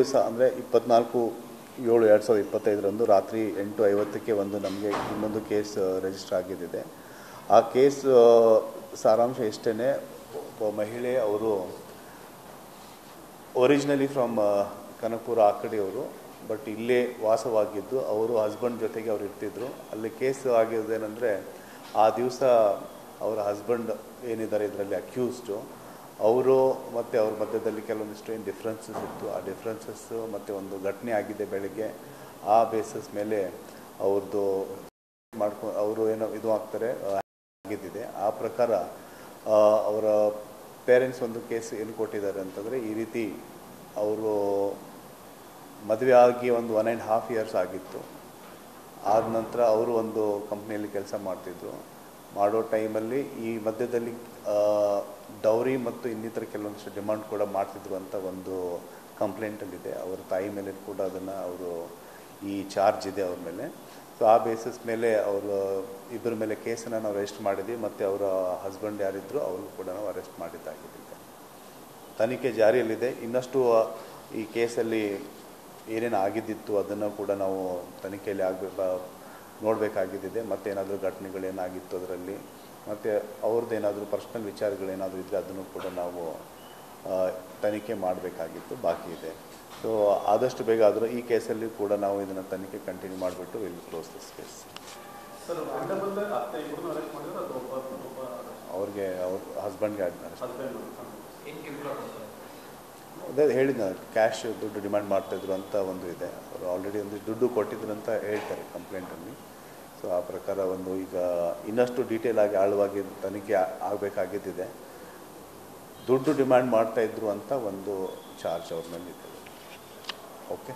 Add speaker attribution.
Speaker 1: ದಿವಸ ಅಂದರೆ 24/7/2025 ರಾತ್ರಿ 8:50ಕ್ಕೆ ಒಂದು ನಮಗೆ ಇನ್ನೊಂದು ಕೇಸ್ ರಿಜಿಸ್ಟರ್ ಆಗಿದ್ದಿದೆ. ಆ ಕೇಸ್ ಸಾರಾಂಶ ಇಷ್ಟೇ, ಒಬ್ಬ ಮಹಿಳೆ, ಅವರು ಒರಿಜಿನಲಿ ಫ್ರಮ್ ಕನಕಪುರ ಆ ಕಡೆಯವರು, ಬಟ್ ಇಲ್ಲೇ ವಾಸವಾಗಿದ್ದು ಅವರು ಹಸ್ಬೆಂಡ್ ಜೊತೆಗೆ ಅವ್ರು ಇರ್ತಿದ್ರು. ಅಲ್ಲಿ ಕೇಸ್ ಆಗಿರೋದೇನೆಂದರೆ, ಆ ದಿವಸ ಅವರ ಹಸ್ಬೆಂಡ್ ಏನಿದ್ದಾರೆ ಇದರಲ್ಲಿ ಅಕ್ಯೂಸ್ಡು, ಅವರು ಮತ್ತು ಅವ್ರ ಮಧ್ಯದಲ್ಲಿ ಕೆಲವೊಂದಿಷ್ಟು ಏನು ಡಿಫ್ರೆನ್ಸಸ್ ಇತ್ತು. ಆ ಡಿಫ್ರೆನ್ಸಸ್ಸು ಮತ್ತು ಒಂದು ಘಟನೆ ಆಗಿದೆ ಬೆಳಗ್ಗೆ. ಆ ಬೇಸಿಸ್ ಮೇಲೆ ಅವ್ರದ್ದು ಅವರು ಏನೋ ಇದು ಆಗ್ತಾರೆ ಆಗಿದ್ದಿದೆ. ಆ ಪ್ರಕಾರ ಅವರ ಪೇರೆಂಟ್ಸ್ ಒಂದು ಕೇಸ್ ಏನು ಕೊಟ್ಟಿದ್ದಾರೆ ಅಂತಂದರೆ, ಈ ರೀತಿ ಅವರು ಮದುವೆ ಆಗಿ ಒಂದು 1.5 years ಆಗಿತ್ತು. ಆದ ನಂತರ ಅವರು ಒಂದು ಕಂಪ್ನಿಯಲ್ಲಿ ಕೆಲಸ ಮಾಡ್ತಿದ್ರು. ಮಾಡೋ ಟೈಮಲ್ಲಿ ಈ ಮಧ್ಯದಲ್ಲಿ ಡೌರಿ ಮತ್ತು ಇನ್ನಿತರ ಕೆಲವೊಂದಿಷ್ಟು ಡಿಮಾಂಡ್ ಕೂಡ ಮಾಡ್ತಿದ್ರು ಅಂತ ಒಂದು ಕಂಪ್ಲೇಂಟಲ್ಲಿದೆ. ಅವರ ತಾಯಿ ಮೇಲೆ ಕೂಡ ಅದನ್ನು ಅವರು ಈ ಚಾರ್ಜ್ ಇದೆ ಅವ್ರ ಮೇಲೆ. ಸೊ ಆ ಬೇಸಿಸ್ ಮೇಲೆ ಅವರು ಇಬ್ಬರ ಮೇಲೆ ಕೇಸನ್ನು ನಾವು ಅರೆಸ್ಟ್ ಮಾಡಿದ್ವಿ, ಮತ್ತು ಅವರ ಹಸ್ಬೆಂಡ್ ಯಾರಿದ್ರು ಅವ್ರಿಗೂ ಕೂಡ ನಾವು ಅರೆಸ್ಟ್ ಮಾಡಿದ್ದಾಗಿದೆ. ತನಿಖೆ ಜಾರಿಯಲ್ಲಿದೆ. ಇನ್ನಷ್ಟು ಈ ಕೇಸಲ್ಲಿ ಏನೇನು ಆಗಿದ್ದಿತ್ತು ಅದನ್ನು ಕೂಡ ನಾವು ತನಿಖೆಯಲ್ಲಿ ನೋಡಬೇಕಾಗಿದ್ದಿದೆ. ಮತ್ತು ಏನಾದರೂ ಘಟನೆಗಳೇನಾಗಿತ್ತು ಅದರಲ್ಲಿ, ಮತ್ತು ಅವ್ರದ್ದೇನಾದರೂ ಪರ್ಸ್ನಲ್ ವಿಚಾರಗಳೇನಾದರೂ ಇದ್ದರೆ ಅದನ್ನು ಕೂಡ ನಾವು ತನಿಖೆ ಮಾಡಬೇಕಾಗಿತ್ತು, ಬಾಕಿ ಇದೆ. ಸೊ ಆದಷ್ಟು ಬೇಗ ಆದರೂ ಈ ಕೇಸಲ್ಲಿ ಕೂಡ ನಾವು ಇದನ್ನು ತನಿಖೆ ಕಂಟಿನ್ಯೂ ಮಾಡಿಬಿಟ್ಟು ವಿಲ್ ಕ್ಲೋಸ್ ದಿಸ್ ಕೇಸ್. ಅವ್ರಿಗೆ ಅವ್ರ ಹಸ್ಬೆಂಡ್ಗೆ ಅದೇ ಹೇಳಿದ ಕ್ಯಾಶ್ ದುಡ್ಡು ಡಿಮ್ಯಾಂಡ್ ಮಾಡ್ತಾಯಿದ್ರು ಅಂತ ಒಂದು ಇದೆ. ಅವರು ಆಲ್ರೆಡಿ ಒಂದು ದುಡ್ಡು ಕೊಟ್ಟಿದ್ರು ಅಂತ ಹೇಳ್ತಾರೆ ಕಂಪ್ಲೇಂಟಲ್ಲಿ. ಸೊ ಆ ಪ್ರಕಾರ ಒಂದು ಈಗ ಇನ್ನಷ್ಟು ಡೀಟೇಲ್ ಆಗಿ ಆಳವಾಗಿ ತನಿಖೆ ಆಗಬೇಕಾಗಿದ್ದಿದೆ. ದುಡ್ಡು ಡಿಮ್ಯಾಂಡ್ ಮಾಡ್ತಾಯಿದ್ರು ಅಂತ ಒಂದು ಚಾರ್ಜ್ ಅವ್ರ ಮೇಲೆ ಇದೆ. ಓಕೆ.